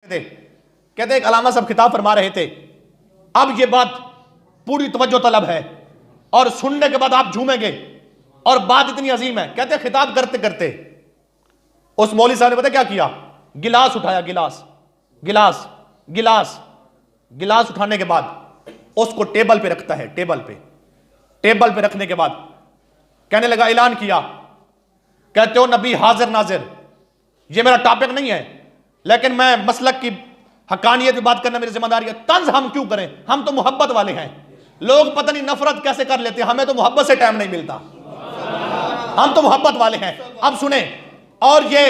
थे, कहते एक अलामा साहब खिताब फरमा रहे थे, अब ये बात पूरी तवज्जो तलब है और सुनने के बाद आप झूमेंगे और बात इतनी अजीम है। कहते खिताब करते करते उस मौलवी साहब ने पता क्या किया, गिलास उठाया, गिलास गिलास गिलास गिलास उठाने के बाद उसको टेबल पे रखता है, टेबल पे रखने के बाद कहने लगा, ऐलान किया, कहते हो नबी हाजिर नाजिर। ये मेरा टॉपिक नहीं है, लेकिन मैं मसलक की हकानियत की बात करना मेरी जिम्मेदारी है। तंज हम क्यों करें, हम तो मोहब्बत वाले हैं। लोग पता नहीं नफरत कैसे कर लेते हैं, हमें तो मोहब्बत से टाइम नहीं मिलता, हम तो मोहब्बत वाले हैं। अब सुने, और ये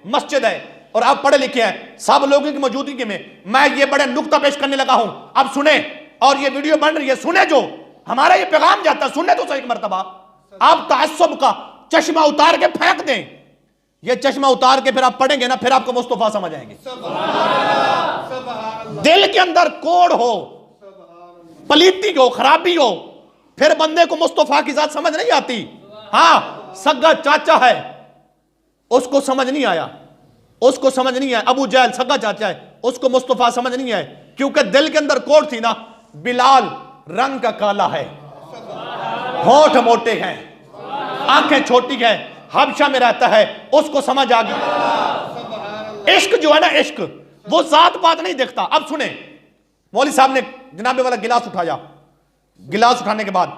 मस्जिद है और आप पढ़े लिखे हैं, सब लोगों की मौजूदगी में मैं ये बड़े नुक्ता पेश करने लगा हूं। अब सुने, और ये वीडियो बन रही है, सुने, जो हमारा ये पैगाम जाता है सुनने तो सही एक मरतबा। आप तअस्सुब का चश्मा उतार के फेंक दें, ये चश्मा उतार के फिर आप पढ़ेंगे ना, फिर आपको मुस्तफा समझ आएंगे। दिल के अंदर कोड़ हो, पलीती हो, खराबी हो, फिर बंदे को मुस्तफा की जात समझ नहीं आती। हाँ, सगा चाचा है, उसको समझ नहीं आया, उसको समझ नहीं आया। अबू जहल सगा चाचा है, उसको मुस्तफा समझ नहीं आया, क्योंकि दिल के अंदर कोड़ थी ना। बिलाल रंग का काला है, होठ मोटे हैं, आंखें छोटी हैं, हबशा में रहता है, उसको समझ आ गया। इश्क जो है ना, इश्क वो जात पात नहीं देखता। अब सुने, मौलवी साहब ने जनाबे वाला गिलास उठाया, गिलास उठाने के बाद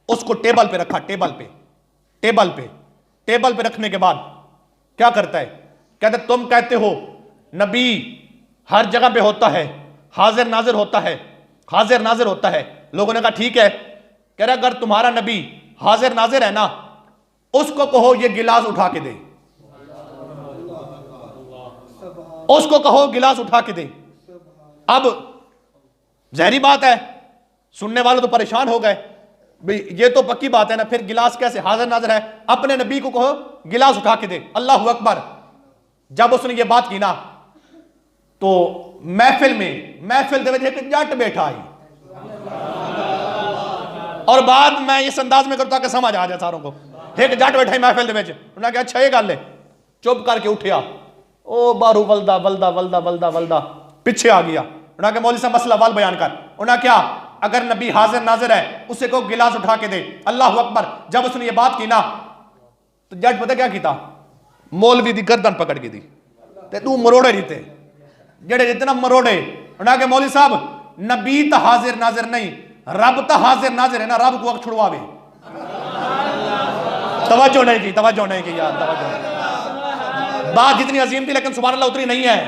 उसको टेबल पे रखा, टेबल पे रखने के बाद क्या करता है, कहते तुम कहते हो नबी हर जगह पे होता है, हाजिर नाजिर होता है, हाजिर नाजिर होता है। लोगों ने कहा ठीक है। कह रहा अगर तुम्हारा नबी हाजिर नाजिर है ना, उसको कहो ये गिलास उठा के दे, उसको कहो गिलास उठा के दे। अब जहरी बात है, सुनने वाले तो परेशान हो गए, भाई ये तो पक्की बात है ना, फिर गिलास कैसे, हाजिर नाजिर है, अपने नबी को कहो गिलास उठा के दे। अल्लाह अकबर। जब उसने ये बात की ना, तो महफिल दे एक जट बैठा आई, और बाद मैं इस अंदाज में करता कि समझ आ जाए सारों को। एक जट बैठा महफिल दे उन्हें कहा अच्छा ये गल है, चुप करके उठिया, ओ बारू वलदा वलदा वलदा वलदा वलदा पीछे आ गया। उन्हें कहा मौलवी साहब मसला वाल बयान कर। उन्हें क्या, अगर नबी हाजिर नाजिर है उसे को गिलास उठा के दे। अल्लाह अकबर। जब उसने ये बात की ना, तो जज पता क्या किया, मौलवी दी गर्दन पकड़ के दी, ते तू मरोड़े रीते जेड़े जितना मरोड़े। उन्हें कहा मौलवी साहब नबी तो हाजिर नाजिर नहीं, रब तो हाजिर नाजिर है ना, रब को वक्त छुड़वावे। तवज्जो नहीं की, तवज्जो नहीं की यार, तवज्जो नहीं। बात जितनी अजीम थी लेकिन सुभान अल्लाह उतनी नहीं है।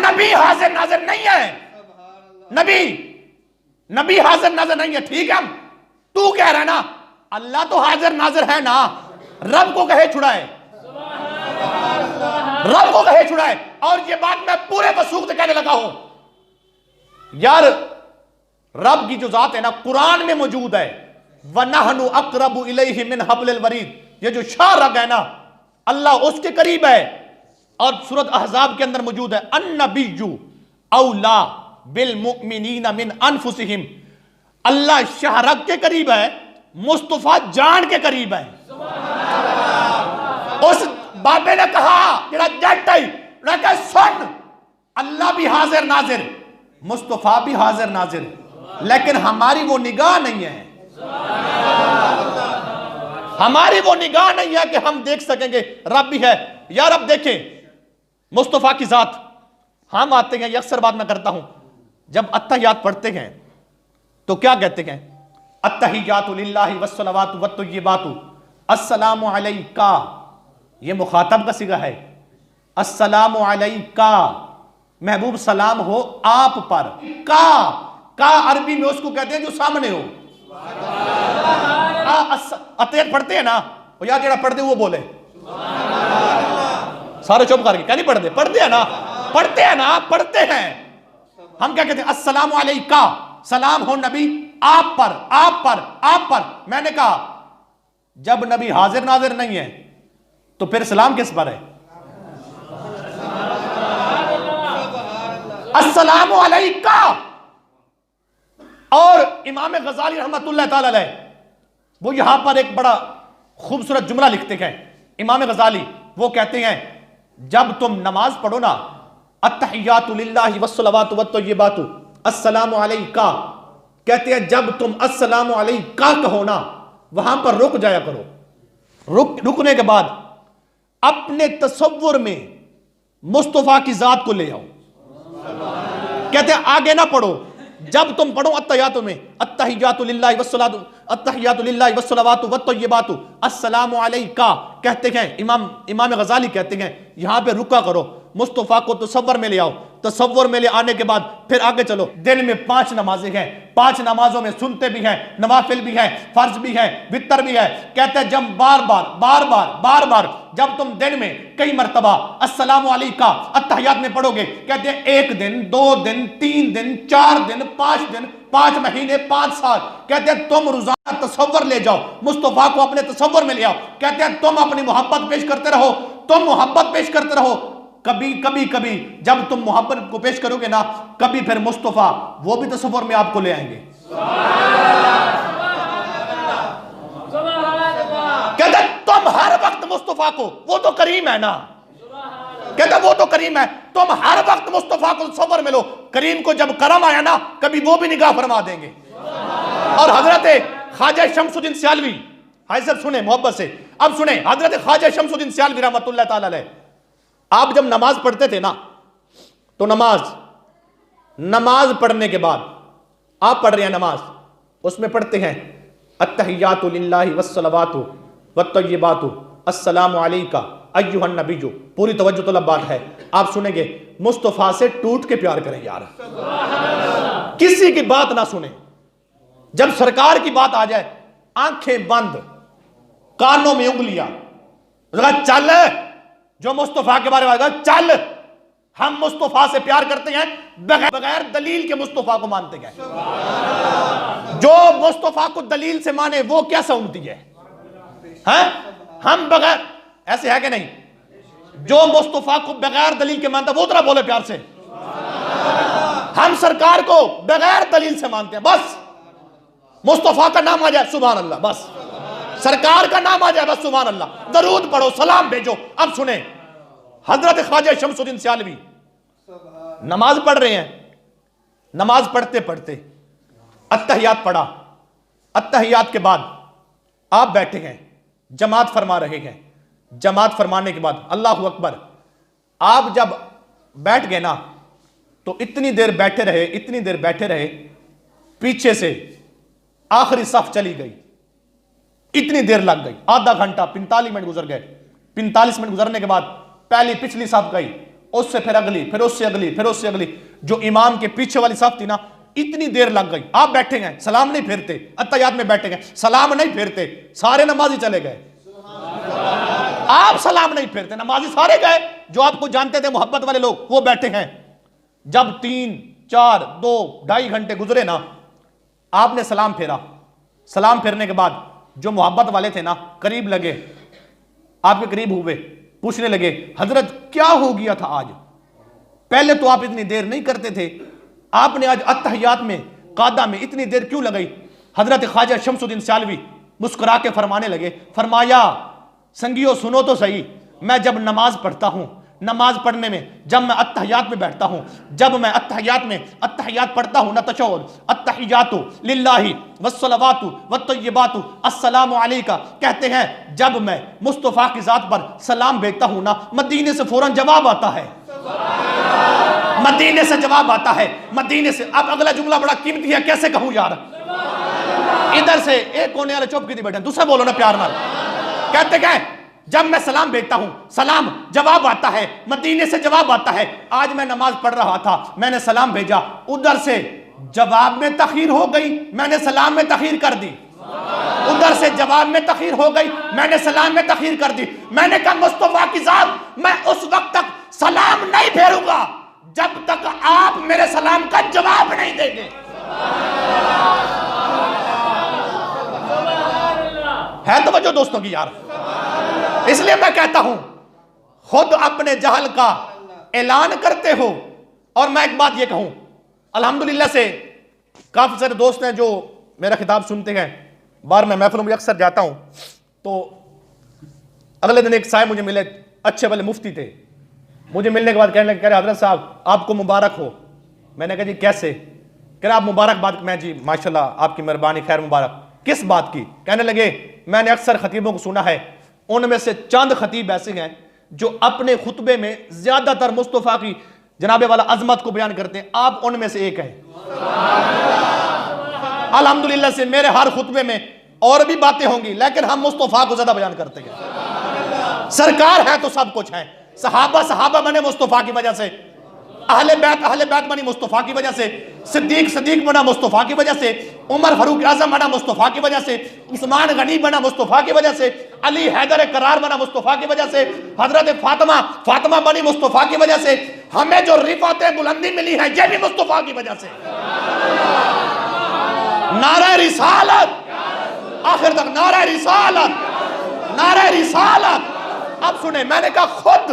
नबी हाजिर नाजिर नहीं है, नबी हाजिर नाजिर नहीं है, ठीक है। तू कह रहा है ना अल्लाह तो हाजिर नाजिर है ना, रब को कहे छुड़ाए, रब को कहे छुड़ाए। और ये बात मैं पूरे वसूख से कहने लगा हूं यार, रब की जो जात है ना कुरान में मौजूद है, वनहनु अक़रबु इलैहि मिन हब्लिल वरीद। ये जो शाह रग है ना, अल्लाह उसके करीब है। और सूरत अहज़ाब के अंदर मौजूद है, अन्नबिय्यु औला बिल मुमिनीना मिन अनफुसिहिम। अल्लाह शाह रग के करीब है, मुस्तफा जान के करीब है। उस बाबे ने कहा जेड़ा जट है, उन्हें कहा सुन, अल्लाह भी हाजिर नाजिर, मुस्तफा भी हाजिर नाजिर, लेकिन हमारी वो निगाह नहीं है, हमारी वो निगाह नहीं है कि हम देख सकेंगे रब भी है। यार अब देखें मुस्तफा की जात, हम आते हैं, ये अक्सर बात मैं करता हूं, जब अत्तहियात पढ़ते हैं तो क्या कहते हैं, अत्तहियातु लिल्लाहि वस्सलावातु वत्तय्यिबातु अस्सलामु अलैका। ये मुखातब का सिगा है, अस्सलामु अलैका, महबूब सलाम हो आप पर। का अरबी में उसको कहते हैं जो सामने हो। अत्तहियात पढ़ते हैं ना, और यार जेड़ा पढ़ते वो बोले, सारे चुप करके, क्या नहीं पढ़ते, पढ़ते हैं ना, पढ़ते हैं ना, पढ़ते हैं। हम क्या कहते हैं, अस्सलामु अलैका, सलाम हो नबी आप पर, आप पर, आप पर। मैंने कहा जब नबी हाजिर नाजिर नहीं है तो फिर सलाम किस पर है, अस्सलामु अलैका। और इमाम गजाली रहमतुल्लाह ताला अलैह, वो यहां पर एक बड़ा खूबसूरत जुमला लिखते हैं। इमाम गजाली वो कहते हैं जब तुम नमाज पढ़ो ना, अत्तहियातु लिल्लाहि वस्सलावातु वत्तय्यिबातु अस्सलामु अलैका, कहते हैं जब तुम अस्सलामु अलैका कहो ना, वहां पर रुक जाया करो। रुकने के बाद अपने तसव्वुर में मुस्तफा की जात को ले आओ। कहते हैं आगे ना पढ़ो, जब तुम पढ़ो अत्तहियातु में, अत्तहियातु लिल्लाहि वस्सलातु अत्तहियातु लिल्लाहि वस्सलावातु वत्तय्यिबातु अस्सलामु अलैका, कहते हैं इमाम गजाली कहते हैं यहां पे रुका करो, मुस्तफा को तसव्वुर में ले आओ। तसव्वुर में ले आने के बाद फिर आगे चलो। दिन में 5 नमाजें हैं, 5 नमाजों में सुनते भी हैं, नवाफिल भी है, फर्ज भी है, वितर भी है। कहते हैं जब बार बार जब तुम दिन में कई मरतबा अस्सलामु अलैका अत्तहियात में पढ़ोगे, कहते हैं 1 दिन 2 दिन 3 दिन 4 दिन 5 दिन 5 महीने 5 साल, कहते हैं तुम रोजाना तसव्वुर ले जाओ, मुस्तफा को अपने तसव्वुर में ले आओ। कहते हैं तुम अपनी मोहब्बत पेश करते रहो, तुम मोहब्बत पेश करते रहो। कभी जब तुम मोहब्बत को पेश करोगे ना, कभी फिर मुस्तफा वो भी तसव्वुर में आपको ले आएंगे। कहते तुम हर वक्त मुस्तफा को, वो तो करीम है ना, कहते वो तो करीम है, तुम हर वक्त मुस्तफा को तसव्वुर में लो। करीम को जब करम आया ना, कभी वो भी निगाह फरमा देंगे। और हजरत ख्वाजा शमसुद्दीन सियालवी, हाय सब सुने मोहब्बत से, अब सुने हजरत ख्वाजा शमसुद्दीन सियालवी रहमतुल्लाह ताला अलैह, आप जब नमाज पढ़ते थे ना, तो नमाज पढ़ने के बाद आप पढ़ रहे हैं नमाज, उसमें पढ़ते हैं अत्तहियातु लिल्लाहि वस्सलावातु वत्तय्यिबातु अस्सलामु अलैका अय्युहन नबिय्यु। पूरी तवज्जो तलब बात है, आप सुनेंगे मुस्तफा से टूट के प्यार करें यार, किसी की बात ना सुने। जब सरकार की बात आ जाए, आंखें बंद, कानों में उंगलियां, चल जो मुस्तफा के बारे में चल, हम मुस्तफा से प्यार करते हैं, बगैर दलील के मुस्तफा को मानते हैं। जो मुस्तफा को दलील से माने वो क्या समझती है? हम बगैर, ऐसे है कि नहीं? जो मुस्तफा को बगैर दलील के मानता, वो तरह बोले प्यार से, हम सरकार को बगैर दलील से मानते हैं। बस मुस्तफा का नाम आ जाए सुभान अल्लाह, बस सरकार का नाम आ जाए बस सुभान अल्लाह, दरूद पढ़ो, सलाम भेजो। अब सुने हजरत ख्वाजा शमसुद्दीन सियालवी नमाज पढ़ रहे हैं, नमाज पढ़ते पढ़ते अत्तहियात पढ़ा, अत्तहियात के बाद आप बैठे हैं, जमात फरमा रहे हैं, जमात फरमाने के बाद अल्लाहु अकबर, आप जब बैठ गए ना, तो इतनी देर बैठे रहे, इतनी देर बैठे रहे, पीछे से आखिरी सफ चली गई, इतनी देर लग गई, आधा घंटा 45 मिनट गुजर गए। 45 मिनट गुजरने के बाद पहली पिछली सफ गई, उससे फिर अगली, फिर उससे अगली, फिर उससे अगली, जो इमाम के पीछे वाली सफ थी ना, इतनी देर लग गई। आप बैठे हैं, सलाम नहीं फेरते, अत्तहियात में बैठे हैं, सलाम नहीं फेरते, सारे नमाजी चले गए, आप सलाम नहीं फेरते, नमाजी सारे गए, जो आपको जानते थे मोहब्बत वाले लोग वो बैठे हैं। जब 3 4 2 2.5 घंटे गुजरे ना, आपने सलाम फेरा, सलाम फेरने के बाद जो मोहब्बत वाले थे ना, करीब लगे, आपके करीब हुए, पूछने लगे हजरत क्या हो गया था आज, पहले तो आप इतनी देर नहीं करते थे, आपने आज अत्तहियात में कादा में इतनी देर क्यों लगाई? हजरत ख्वाजा शमसुद्दीन सियालवी मुस्कुरा के फरमाने लगे, फरमाया संगियो सुनो तो सही, मैं जब नमाज पढ़ता हूं, नमाज पढ़ने में जब मैं अत्तहियात में बैठता हूं, जब मैं अत्तहियात पढ़ता हूं ना, तशहुद अत्तहियातु लिल्लाहि वस्सलावातु वत्तय्यिबातु अस्सलामु अलैका, कहते हैं जब मैं मुस्तफा की जात पर सलाम भेजता हूं ना, मदीने से फौरन जवाब आता है, मदीने से जवाब आता है, मदीने से। अब अगला जुमला बड़ा कीमती है, कैसे कहूं यार, इधर से एक कोने वाले चुप की बैठे, दूसरा बोलो ना प्यार नाल, कहते क्या जब मैं सलाम भेजता हूं, सलाम जवाब आता है, मदीने से जवाब आता है। आज मैं नमाज पढ़ रहा था, मैंने सलाम भेजा, उधर से जवाब में तखीर हो गई, मैंने सलाम में तखीर कर दी, उधर से जवाब में तखीर हो गई, मैंने सलाम में तखीर कर दी। मैंने कहा मुस्तफा की जात, मैं उस वक्त तक सलाम नहीं फेरूंगा जब तक आप मेरे सलाम का जवाब नहीं देंगे। है तवज्जो दोस्तों की यार, इसलिए मैं कहता हूं खुद अपने जहल का ऐलान करते हो। और मैं एक बात ये कहूं, अल्हम्दुलिल्लाह से काफी सारे दोस्त हैं जो मेरा खिताब सुनते हैं, बार मैं महफिलों में अक्सर जाता हूं, तो अगले दिन एक साहब मुझे मिले, अच्छे वाले मुफ्ती थे, मुझे मिलने के बाद कहने लगे, कह रहे हजरत साहब आपको मुबारक हो। मैंने कहा जी कैसे? कह रहे आप मुबारकबाद। मैं जी माशाल्लाह आपकी मेहरबानी, खैर मुबारक। किस बात की? कहने लगे मैंने अक्सर खतीबों को सुना है, उनमें से चंद खतीब ऐसे हैं जो अपने खुतबे में ज्यादातर मुस्तफा की जनाबे वाला अजमत को बयान करते हैं, आप उनमें से एक हैं। अल्हम्दुलिल्लाह से मेरे हर खुतबे में और भी बातें होंगी, लेकिन हम मुस्तफा को ज्यादा बयान करते हैं। सरकार है तो सब कुछ है। सहाबा बने मुस्तफा की वजह से, अहले बैत बनी मुस्तफा की वजह से, सिद्दीक बना मुस्तफा की वजह से, उमर फारूक आजम बना मुस्तफा की वजह से, उस्मान गनी बना मुस्तफा की वजह से, अली हैदर करार बना मुस्तफा की वजह से, हजरत फातिमा बनी मुस्तफा की वजह से। हमें जो रिफातें बुलंदी मिली है ये भी मुस्तफा की वजह से। नारा रिसालत, आखिर तक नारा रिसालत, नारा रिसालत। अब सुने, मैंने कहा खुद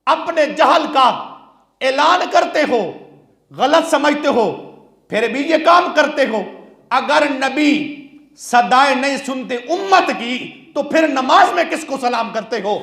अपने जहल का ऐलान करते हो, गलत समझते हो, फिर भी ये काम करते हो। अगर नबी सदाएं नहीं सुनते उम्मत की तो फिर नमाज में किसको सलाम करते हो?